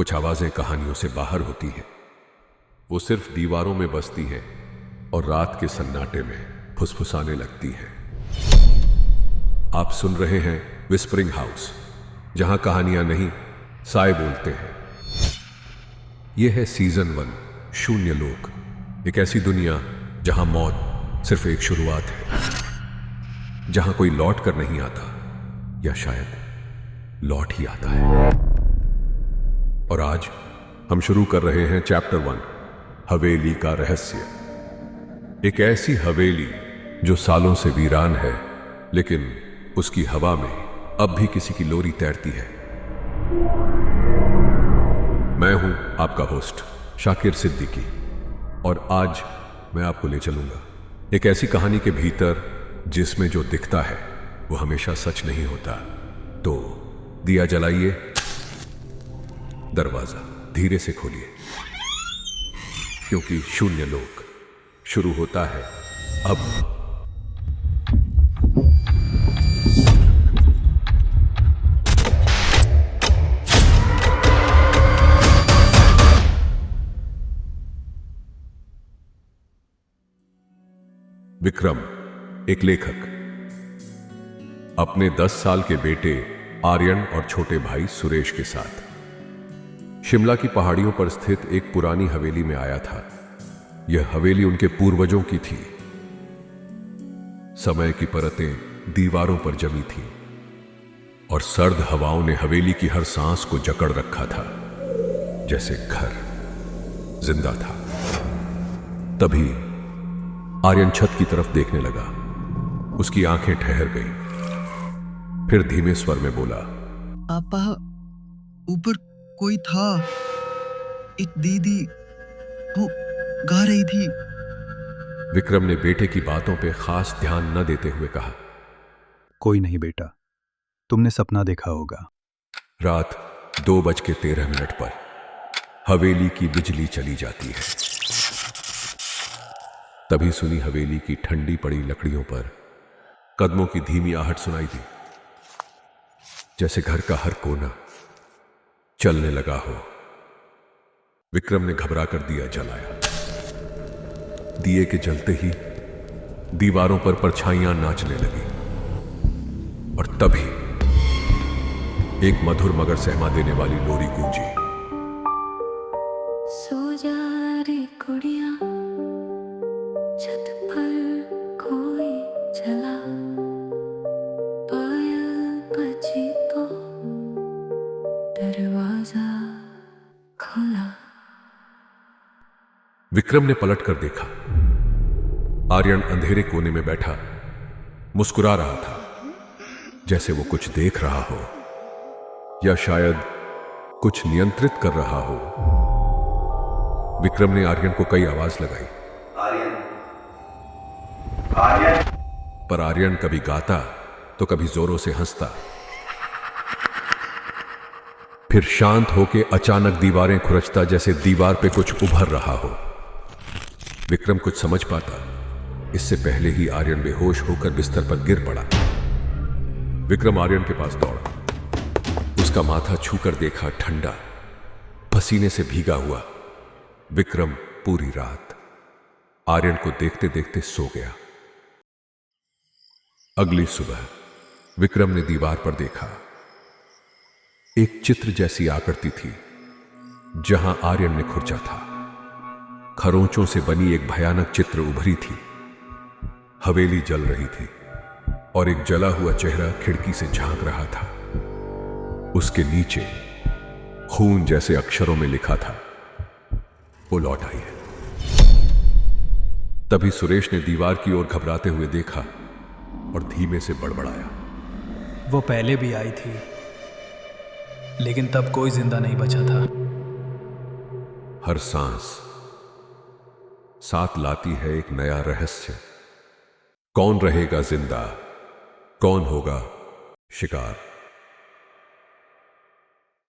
कुछ आवाजें कहानियों से बाहर होती हैं। वो सिर्फ दीवारों में बसती हैं और रात के सन्नाटे में फुसफुसाने लगती हैं। आप सुन रहे हैं विस्परिंग हाउस, जहां कहानियां नहीं, साए बोलते हैं। यह है सीजन 1, शून्य लोक। एक ऐसी दुनिया जहां मौत सिर्फ एक शुरुआत है, जहां कोई लौट कर नहीं आता, या शायद लौट ही आता है। और आज हम शुरू कर रहे हैं चैप्टर 1, हवेली का रहस्य। एक ऐसी हवेली जो सालों से वीरान है, लेकिन उसकी हवा में अब भी किसी की लोरी तैरती है। मैं हूं आपका होस्ट शाकिर सिद्दीकी, और आज मैं आपको ले चलूंगा एक ऐसी कहानी के भीतर जिसमें जो दिखता है वो हमेशा सच नहीं होता। तो दिया जलाइए, दरवाजा धीरे से खोलिए, क्योंकि शून्य लोक शुरू होता है अब। विक्रम एक लेखक अपने 10 साल के बेटे आर्यन और छोटे भाई सुरेश के साथ शिमला की पहाड़ियों पर स्थित एक पुरानी हवेली में आया था। यह हवेली उनके पूर्वजों की थी। समय की परतें दीवारों पर जमी थीं और सर्द हवाओं ने हवेली की हर सांस को जकड़ रखा था, जैसे घर जिंदा था। तभी आर्यन छत की तरफ देखने लगा। उसकी आंखें ठहर गईं। फिर धीमे स्वर में बोला, पापा, ऊपर कोई था। एक दीदी वो गा रही थी। विक्रम ने बेटे की बातों पे खास ध्यान न देते हुए कहा, कोई नहीं बेटा, तुमने सपना देखा होगा। रात 2:13 पर हवेली की बिजली चली जाती है। तभी सुनी हवेली की ठंडी पड़ी लकड़ियों पर कदमों की धीमी आहट सुनाई दी, जैसे घर का हर कोना चलने लगा हो। विक्रम ने घबरा कर दिया जलाया। दिए के जलते ही दीवारों पर परछाइयां नाचने लगी, और तभी एक मधुर मगर सहमा देने वाली लोरी गूंजी। सो जा रे कुड़िया, छत पर कोई चला, पायल बजी तो दरवाजा खुला। विक्रम ने पलट कर देखा। आर्यन अंधेरे कोने में बैठा मुस्कुरा रहा था, जैसे वो कुछ देख रहा हो, या शायद कुछ नियंत्रित कर रहा हो। विक्रम ने आर्यन को कई आवाज लगाई, आर्यन, आर्यन। पर आर्यन कभी गाता तो कभी जोरों से हंसता। फिर शांत होके अचानक दीवारें खुरचता, जैसे दीवार पे कुछ उभर रहा हो। विक्रम कुछ समझ पाता इससे पहले ही आर्यन बेहोश होकर बिस्तर पर गिर पड़ा। विक्रम आर्यन के पास दौड़ा। उसका माथा छूकर देखा, ठंडा, पसीने से भीगा हुआ। विक्रम पूरी रात आर्यन को देखते देखते सो गया। अगली सुबह विक्रम ने दीवार पर देखा। एक चित्र जैसी आकृति थी, जहां आर्यन ने खुरचा था। खरोंचों से बनी एक भयानक चित्र उभरी थी। हवेली जल रही थी और एक जला हुआ चेहरा खिड़की से झांक रहा था। उसके नीचे खून जैसे अक्षरों में लिखा था, वो लौट आई है। तभी सुरेश ने दीवार की ओर घबराते हुए देखा और धीमे से बड़बड़ाया, वो पहले भी आई थी, लेकिन तब कोई जिंदा नहीं बचा था। हर सांस साथ लाती है एक नया रहस्य। कौन रहेगा जिंदा, कौन होगा शिकार।